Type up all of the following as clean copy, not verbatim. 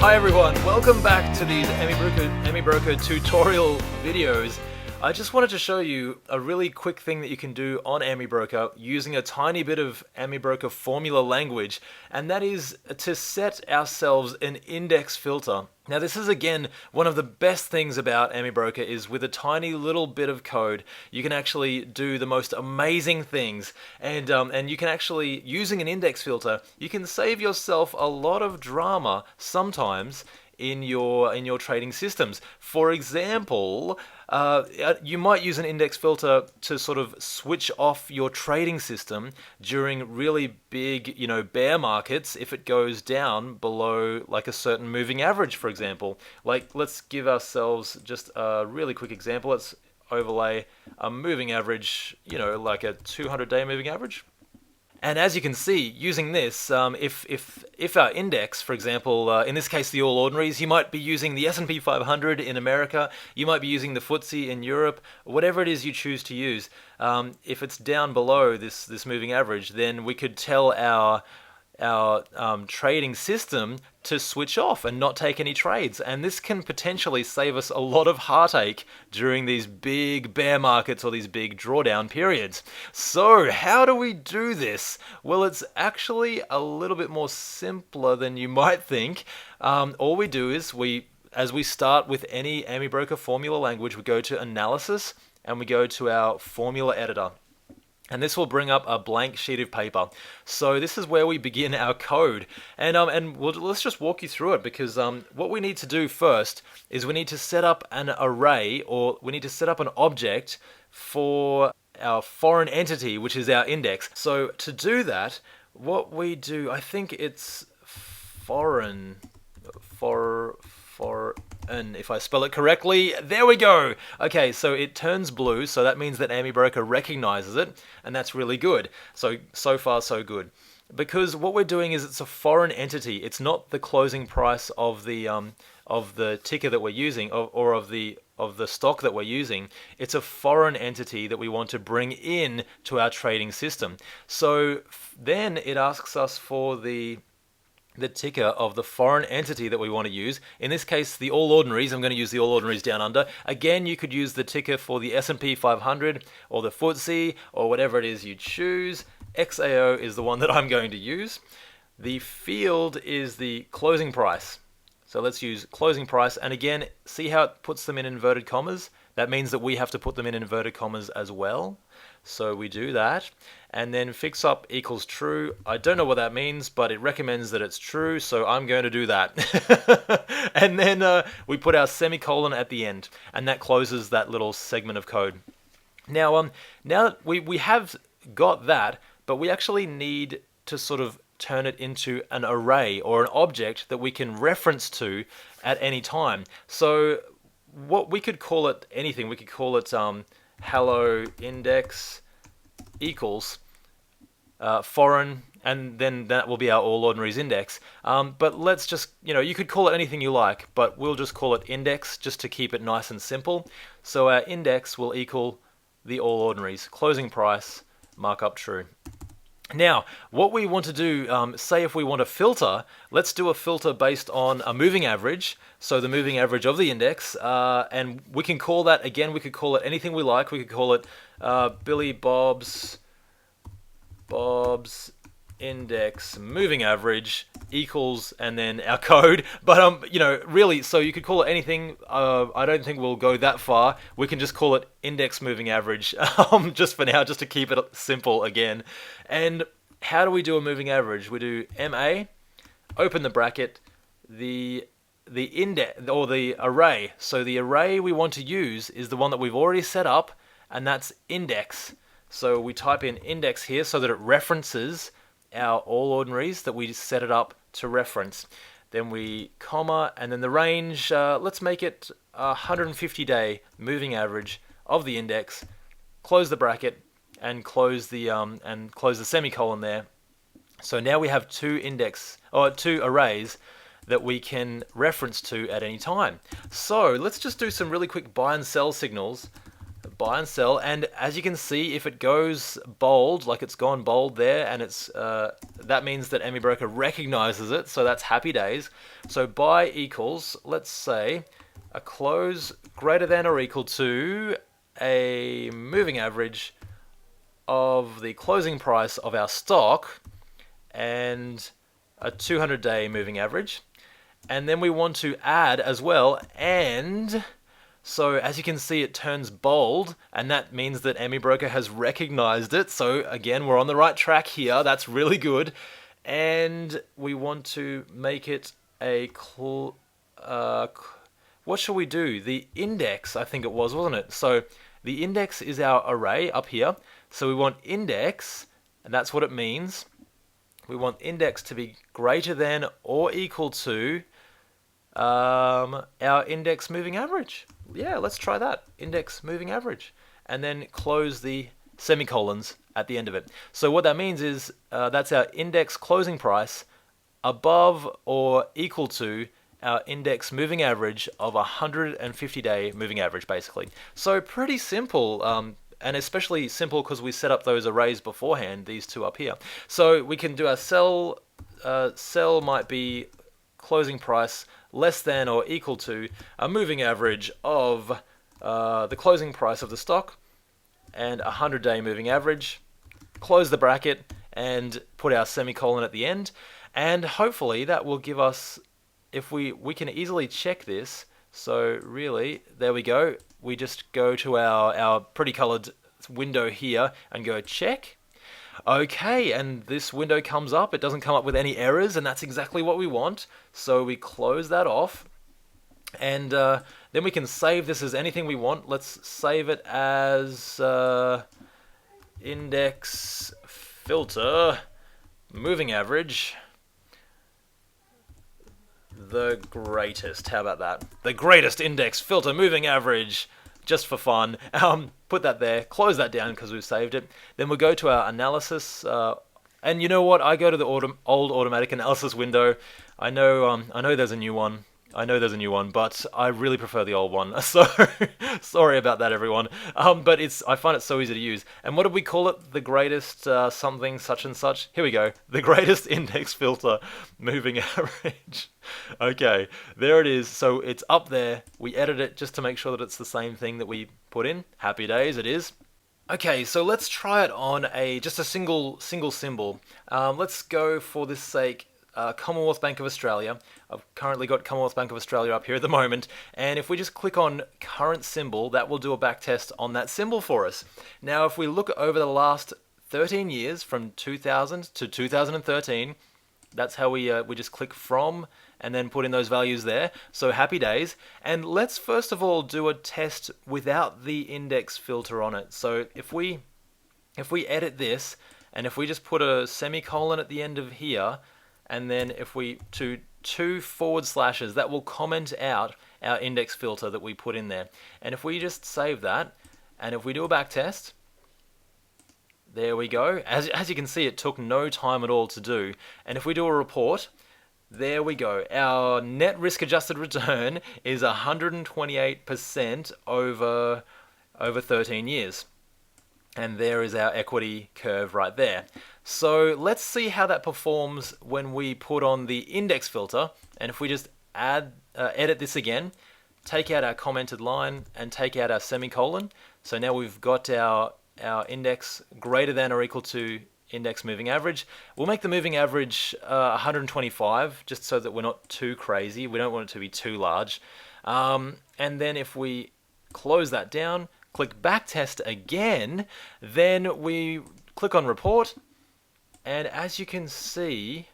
Hi everyone, welcome back to these Amibroker tutorial videos. I just wanted to show you a really quick thing that you can do on Amibroker using a tiny bit of Amibroker formula language, and that is to set ourselves an index filter. Now this is again one of the best things about Amibroker is with a tiny little bit of code you can actually do the most amazing things, and you can actually, using an index filter, you can save yourself a lot of drama sometimes in your trading systems. For example, you might use an index filter to sort of switch off your trading system during really big, bear markets if it goes down below like a certain moving average, for example. Like, let's give ourselves just a really quick example. Let's overlay a moving average, like a 200-day moving average. And as you can see, using this, if our index, for example, in this case the All Ordinaries, you might be using the S&P 500 in America, you might be using the FTSE in Europe, whatever it is you choose to use. If it's down below this moving average, then we could tell our trading system to switch off and not take any trades, and this can potentially save us a lot of heartache during these big bear markets or these big drawdown periods. So how do we do this? Well, it's actually a little bit more simpler than you might think. All we do is as we start with any Amibroker formula language, we go to Analysis and we go to our Formula Editor. And this will bring up a blank sheet of paper. So this is where we begin our code. And let's just walk you through it, because what we need to do first is we need to set up an array, or we need to set up an object for our foreign entity, which is our index. So to do that, what we do, I think it's foreign, if I spell it correctly. There we go. Okay, so it turns blue, so that means that Amibroker recognizes it, and that's really good. So far so good. Because what we're doing is it's a foreign entity. It's not the closing price of the ticker that we're using, or of the stock that we're using. It's a foreign entity that we want to bring in to our trading system. So then it asks us for the ticker of the foreign entity that we want to use. In this case, the All Ordinaries. I'm going to use the All Ordinaries down under. Again, you could use the ticker for the S&P 500 or the FTSE or whatever it is you choose. XAO is the one that I'm going to use. The field is the closing price. So let's use closing price. And again, see how it puts them in inverted commas? That means that we have to put them in inverted commas as well. So we do that. And then fix up equals true. I don't know what that means, but it recommends that it's true, so I'm going to do that. And then we put our semicolon at the end, and that closes that little segment of code. Now that we have got that, but we actually need to sort of turn it into an array or an object that we can reference to at any time. So what we could call it anything. We could call it hello index equals foreign, and then that will be our All Ordinaries index. But let's just, you could call it anything you like, but we'll just call it index just to keep it nice and simple. So our index will equal the All Ordinaries, closing price, markup true. Now, what we want to do, say if we want to filter, let's do a filter based on a moving average, so the moving average of the index, and we can call that, again, we could call it anything we like. We could call it Billy Bob's index moving average equals, and then our code. But really, so you could call it anything. I don't think we'll go that far. We can just call it index moving average, just for now, just to keep it simple again. And how do we do a moving average? We do MA, open the bracket, the index, or the array. So the array we want to use is the one that we've already set up, and that's index. So we type in index here so that it references our All Ordinaries that we set it up to reference. Then we comma, and then the range, let's make it 150-day moving average of the index. Close the bracket and close the semicolon there. So now we have two arrays that we can reference to at any time. So let's just do some really quick buy and sell signals. buy and sell, and as you can see, if it goes bold, like it's gone bold there, and it's that means that Amibroker recognizes it, so that's happy days. So buy equals, let's say, a close greater than or equal to a moving average of the closing price of our stock and a 200-day moving average. And then we want to add as well, and so as you can see, it turns bold, and that means that Amibroker has recognized it. So again, we're on the right track here. That's really good. And we want to make it a what shall we do? The index, I think it was, wasn't it? So the index is our array up here. So we want index, and that's what it means. We want index to be greater than or equal to our index moving average. Yeah, let's try that. Index moving average. And then close the semicolons at the end of it. So what that means is that's our index closing price above or equal to our index moving average of 150-day moving average, basically. So pretty simple, and especially simple because we set up those arrays beforehand, these two up here. So we can do our sell might be closing price less than or equal to a moving average of the closing price of the stock and a 100-day moving average. Close the bracket and put our semicolon at the end, and hopefully that will give us, if we can easily check this. So really, there we go. We just go to our pretty colored window here and go check. Okay, and this window comes up. It doesn't come up with any errors, and that's exactly what we want. So we close that off, and then we can save this as anything we want. Let's save it as index filter moving average. The greatest. How about that? The greatest index filter moving average, just for fun. Put that there. Close that down because we've saved it. Then we'll go to our analysis. And you know what? I go to the old automatic analysis window. I know there's a new one. But I really prefer the old one. So sorry about that, everyone. But I find it so easy to use. And what did we call it? The greatest something such and such. Here we go. The greatest index filter moving average. Okay, there it is. So it's up there. We edit it just to make sure that it's the same thing that we put in. Happy days, it is. Okay, so let's try it on just a single symbol. Let's go, for this sake, Commonwealth Bank of Australia. I've currently got Commonwealth Bank of Australia up here at the moment, and if we just click on current symbol, that will do a back test on that symbol for us. Now, if we look over the last 13 years, from 2000 to 2013, that's how we just click from and then put in those values there. So happy days. And let's first of all do a test without the index filter on it. So if we edit this, and if we just put a semicolon at the end of here, and then if we do 2 forward slashes, that will comment out our index filter that we put in there. And if we just save that, and if we do a back test, there we go. As you can see, it took no time at all to do. And if we do a report, there we go. Our net risk adjusted return is 128% over 13 years. And there is our equity curve right there. So let's see how that performs when we put on the index filter. And if we just edit this again, take out our commented line and take out our semicolon. So now we've got our index greater than or equal to index moving average. We'll make the moving average 125, just so that we're not too crazy. We don't want it to be too large. And then if we close that down, click back test again, then we click on report, and as you can see,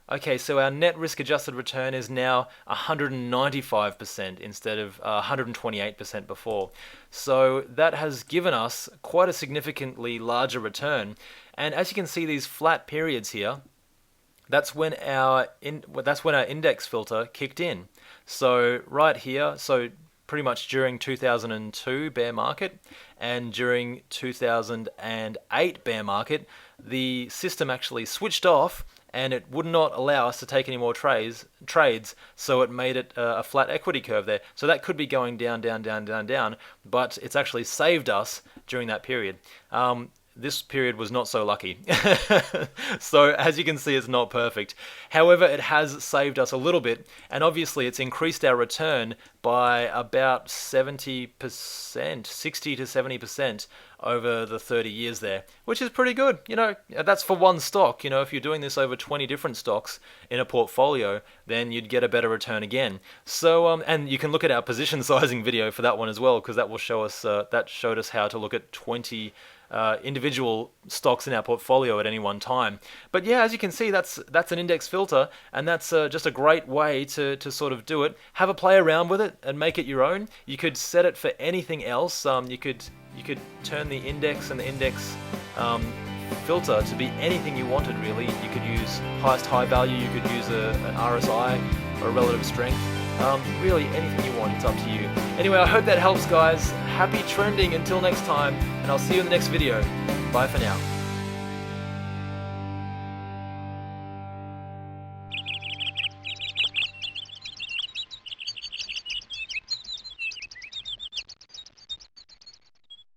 okay, so our net risk adjusted return is now 195% instead of 128% before. So that has given us quite a significantly larger return. And as you can see, these flat periods here, that's when our index filter kicked in. So right here, so pretty much during 2002 bear market and during 2008 bear market, the system actually switched off and it would not allow us to take any more trades, so it made it a flat equity curve there. So that could be going down, down, down, down, down, but it's actually saved us during that period. This period was not so lucky. So as you can see, it's not perfect. However, it has saved us a little bit, and obviously it's increased our return by about 70%, 60 to 70% over the 30 years there, which is pretty good. You know, that's for one stock. You know, if you're doing this over 20 different stocks in a portfolio, then you'd get a better return again. So, and you can look at our position sizing video for that one as well, because that will show us, that showed us how to look at 20 individual stocks in our portfolio at any one time. But yeah, as you can see, that's an index filter, and that's just a great way to sort of do it. Have a play around with it and make it your own. You could set it for anything else. You could turn the index and the index filter to be anything you wanted, really. You could use highest high value, you could use an RSI or a relative strength. Really anything you want, it's up to you. Anyway, I hope that helps, guys. Happy trending until next time, and I'll see you in the next video. Bye for now.